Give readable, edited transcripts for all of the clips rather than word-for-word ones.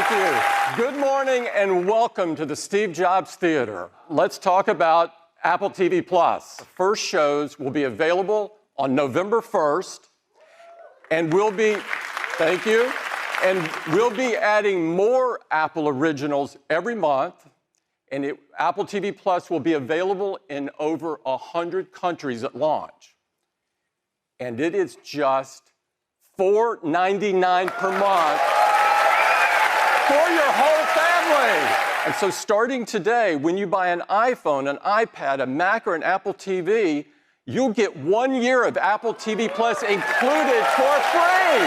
Thank you. Good morning and welcome to the Steve Jobs Theater. Let's talk about Apple TV Plus. The first shows will be available on November 1st, and thank you, and we'll be adding more Apple originals every month, and Apple TV Plus will be available in over 100 countries at launch. And it is just $4.99 per month for your whole family. And so starting today, when you buy an iPhone, an iPad, a Mac, or an Apple TV, you'll get 1 year of Apple TV Plus included for free.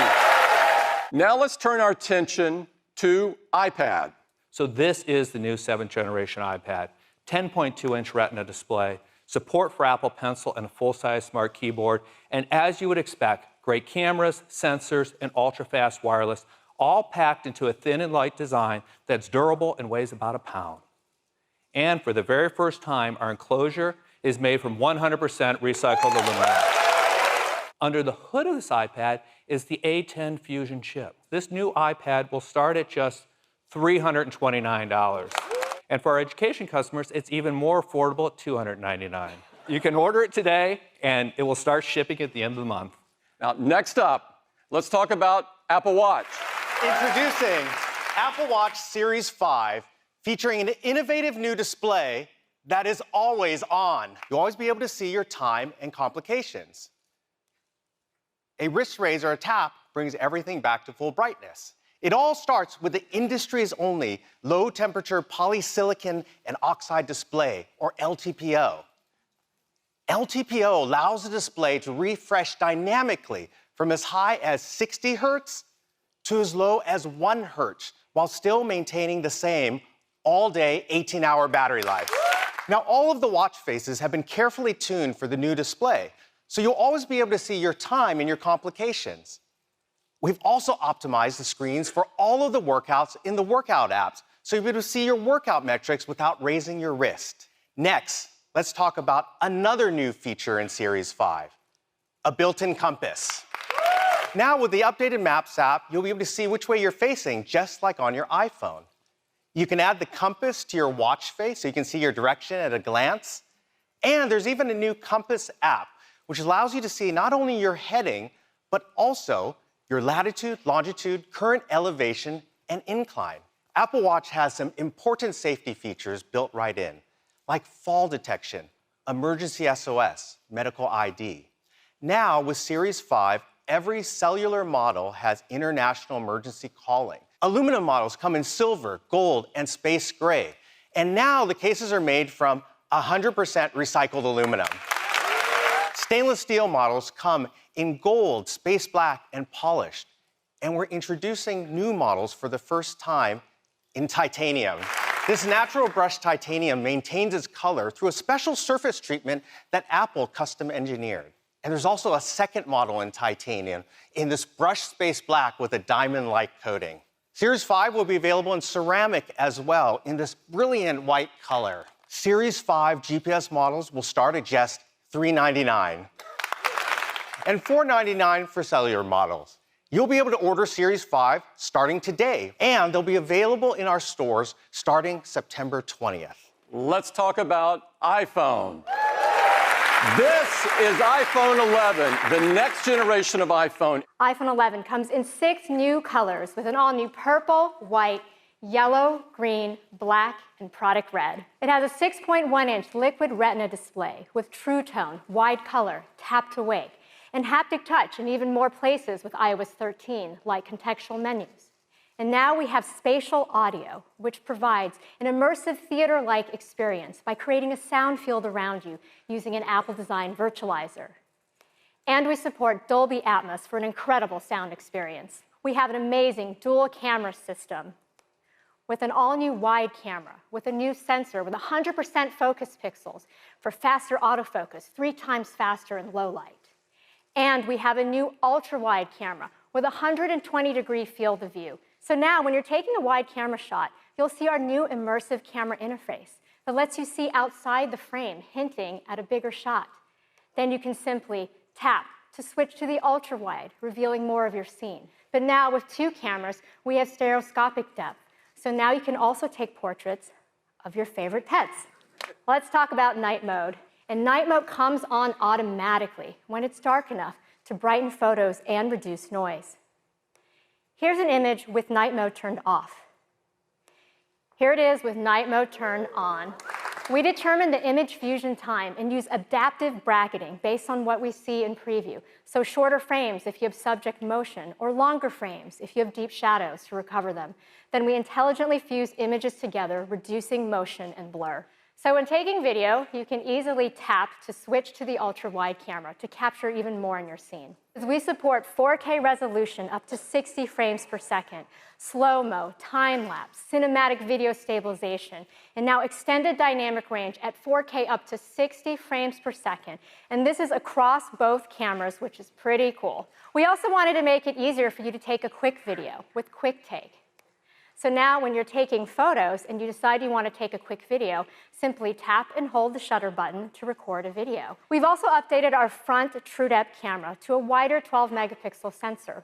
Now let's turn our attention to iPad. So this is the new 7th generation iPad, 10.2-inch Retina display, support for Apple Pencil and a full-size smart keyboard, and as you would expect, great cameras, sensors, and ultra-fast wireless, all packed into a thin and light design that's durable and weighs about a pound. And for the very first time, our enclosure is made from 100% recycled aluminum. Under the hood of this iPad is the A10 Fusion chip. This new iPad will start at just $329. And for our education customers, it's even more affordable at $299. You can order it today, and it will start shipping at the end of the month. Now, next up, let's talk about Apple Watch. Introducing Apple Watch Series 5, featuring an innovative new display that is always on. You'll always be able to see your time and complications. A wrist raise or a tap brings everything back to full brightness. It all starts with the industry's only low-temperature polysilicon and oxide display, or LTPO. LTPO allows the display to refresh dynamically from as high as 60 hertz to as low as 1 hertz, while still maintaining the same all-day 18-hour battery life. Now, all of the watch faces have been carefully tuned for the new display, so you'll always be able to see your time and your complications. We've also optimized the screens for all of the workouts in the workout apps, so you'll be able to see your workout metrics without raising your wrist. Next, let's talk about another new feature in Series 5, a built-in compass. Now, with the updated Maps app, you'll be able to see which way you're facing, just like on your iPhone. You can add the compass to your watch face so you can see your direction at a glance. And there's even a new compass app, which allows you to see not only your heading, but also your latitude, longitude, current elevation, and incline. Apple Watch has some important safety features built right in, like fall detection, emergency SOS, medical ID. Now, with Series 5, every cellular model has international emergency calling. Aluminum models come in silver, gold, and space gray. And now the cases are made from 100% recycled aluminum. Stainless steel models come in gold, space black, and polished. And we're introducing new models for the first time in titanium. This natural brushed titanium maintains its color through a special surface treatment that Apple custom engineered. And there's also a second model in titanium in this brushed space black with a diamond-like coating. Series 5 will be available in ceramic as well in this brilliant white color. Series 5 GPS models will start at just $399 and $499 for cellular models. You'll be able to order Series 5 starting today, and they'll be available in our stores starting September 20th. Let's talk about iPhone. This is iPhone 11, the next generation of iPhone. iPhone 11 comes in 6 new colors with an all-new purple, white, yellow, green, black, and product red. It has a 6.1-inch liquid retina display with True Tone, wide color, tap to wake, and haptic touch in even more places with iOS 13, like contextual menus. And now we have spatial audio, which provides an immersive theater-like experience by creating a sound field around you using an Apple-designed virtualizer. And we support Dolby Atmos for an incredible sound experience. We have an amazing dual camera system with an all-new wide camera, with a new sensor with 100% focus pixels for faster autofocus, 3 times faster in low light. And we have a new ultra-wide camera with a 120-degree field of view. So now, when you're taking a wide camera shot, you'll see our new immersive camera interface that lets you see outside the frame, hinting at a bigger shot. Then you can simply tap to switch to the ultra-wide, revealing more of your scene. But now, with 2 cameras, we have stereoscopic depth, So now you can also take portraits of your favorite pets. Let's talk about night mode. And night mode comes on automatically when it's dark enough to brighten photos and reduce noise. Here's an image with night mode turned off. Here it is with night mode turned on. We determine the image fusion time and use adaptive bracketing based on what we see in preview. So shorter frames if you have subject motion, or longer frames if you have deep shadows to recover them. Then we intelligently fuse images together, reducing motion and blur. So when taking video, you can easily tap to switch to the ultra-wide camera to capture even more in your scene. We support 4K resolution up to 60 frames per second, slow-mo, time-lapse, cinematic video stabilization, and now extended dynamic range at 4K up to 60 frames per second. And this is across both cameras, which is pretty cool. We also wanted to make it easier for you to take a quick video with Quick Take. So now when you're taking photos and you decide you want to take a quick video, simply tap and hold the shutter button to record a video. We've also updated our front TrueDepth camera to a wider 12-megapixel sensor.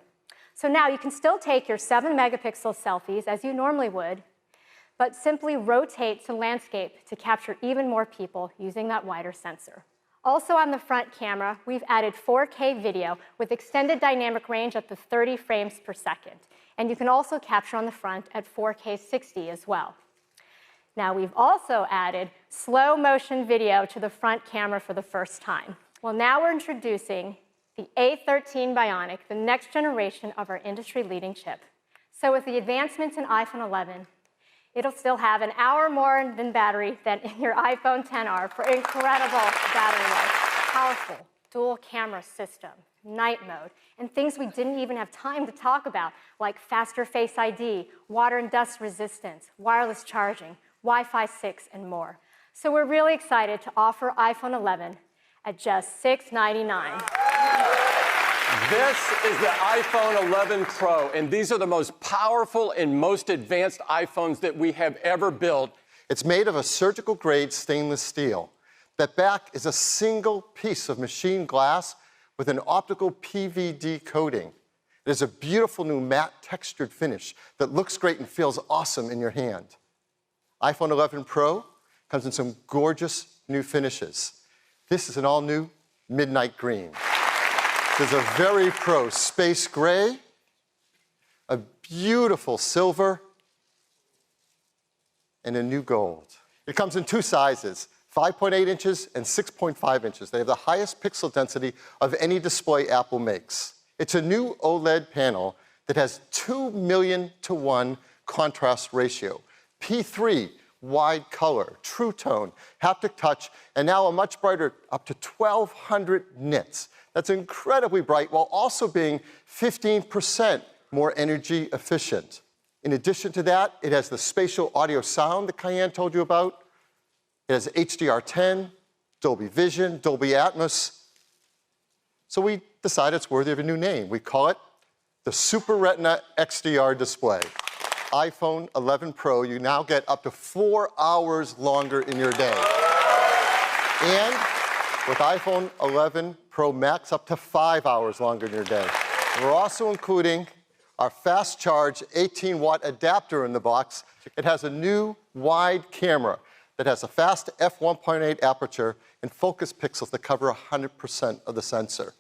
So now you can still take your 7-megapixel selfies as you normally would, but simply rotate to landscape to capture even more people using that wider sensor. Also on the front camera, we've added 4K video with extended dynamic range up to 30 frames per second. And you can also capture on the front at 4K 60 as well. Now we've also added slow motion video to the front camera for the first time. Well, now we're introducing the A13 Bionic, the next generation of our industry-leading chip. So with the advancements in iPhone 11, it'll still have an hour more than battery than in your iPhone XR for incredible battery life. Powerful dual camera system, night mode, and things we didn't even have time to talk about, like faster Face ID, water and dust resistance, wireless charging, Wi-Fi 6, and more. So we're really excited to offer iPhone 11 at just $699. This is the iPhone 11 Pro, and these are the most powerful and most advanced iPhones that we have ever built. It's made of a surgical-grade stainless steel. That back is a single piece of machined glass with an optical PVD coating. It is a beautiful new matte textured finish that looks great and feels awesome in your hand. iPhone 11 Pro comes in some gorgeous new finishes. This is an all-new midnight green. There's a very pro space gray, a beautiful silver, and a new gold. It comes in two sizes, 5.8 inches and 6.5 inches. They have the highest pixel density of any display Apple makes. It's a new OLED panel that has 2 million to 1 contrast ratio, P3 wide color, true tone, haptic touch, and now a much brighter, up to 1,200 nits. That's incredibly bright while also being 15% more energy efficient. In addition to that, it has the spatial audio sound that Cayenne told you about. It has HDR10, Dolby Vision, Dolby Atmos. So we decided it's worthy of a new name. We call it the Super Retina XDR display. iPhone 11 Pro, you now get up to 4 hours longer in your day. And with iPhone 11 Pro Max, up to 5 hours longer in your day. We're also including our fast charge 18-watt adapter in the box. It has a new wide camera that has a fast f1.8 aperture and focus pixels that cover 100% of the sensor.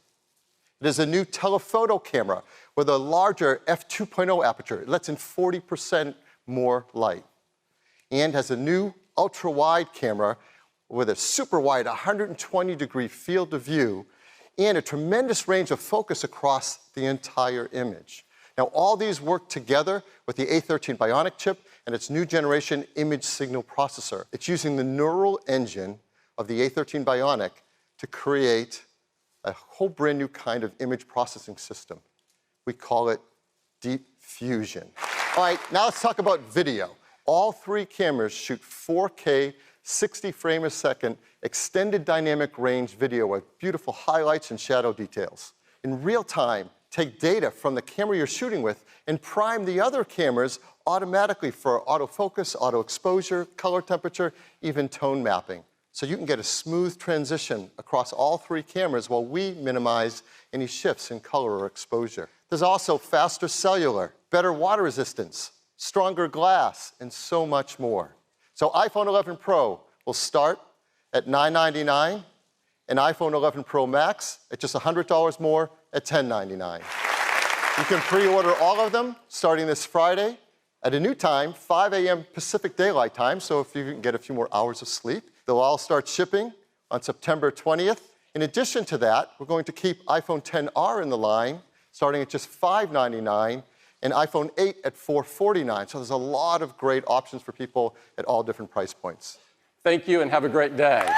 It is a new telephoto camera with a larger f2.0 aperture. It lets in 40% more light. And has a new ultra-wide camera with a super wide 120-degree field of view and a tremendous range of focus across the entire image. Now, all these work together with the A13 Bionic chip and its new generation image signal processor. It's using the neural engine of the A13 Bionic to create a whole brand new kind of image processing system. We call it Deep Fusion. All right, now let's talk about video. All three cameras shoot 4K, 60 frames a second, extended dynamic range video with beautiful highlights and shadow details. In real time, take data from the camera you're shooting with and prime the other cameras automatically for autofocus, auto exposure, color temperature, even tone mapping. So you can get a smooth transition across all three cameras while we minimize any shifts in color or exposure. There's also faster cellular, better water resistance, stronger glass, and so much more. So iPhone 11 Pro will start at $999, and iPhone 11 Pro Max at just $100 more at $1099. You can pre-order all of them starting this Friday at a new time, 5 a.m. Pacific Daylight Time, so if you can get a few more hours of sleep. They'll all start shipping on September 20th. In addition to that, we're going to keep iPhone XR in the line, starting at just $599, and iPhone 8 at $449. So there's a lot of great options for people at all different price points. Thank you and have a great day.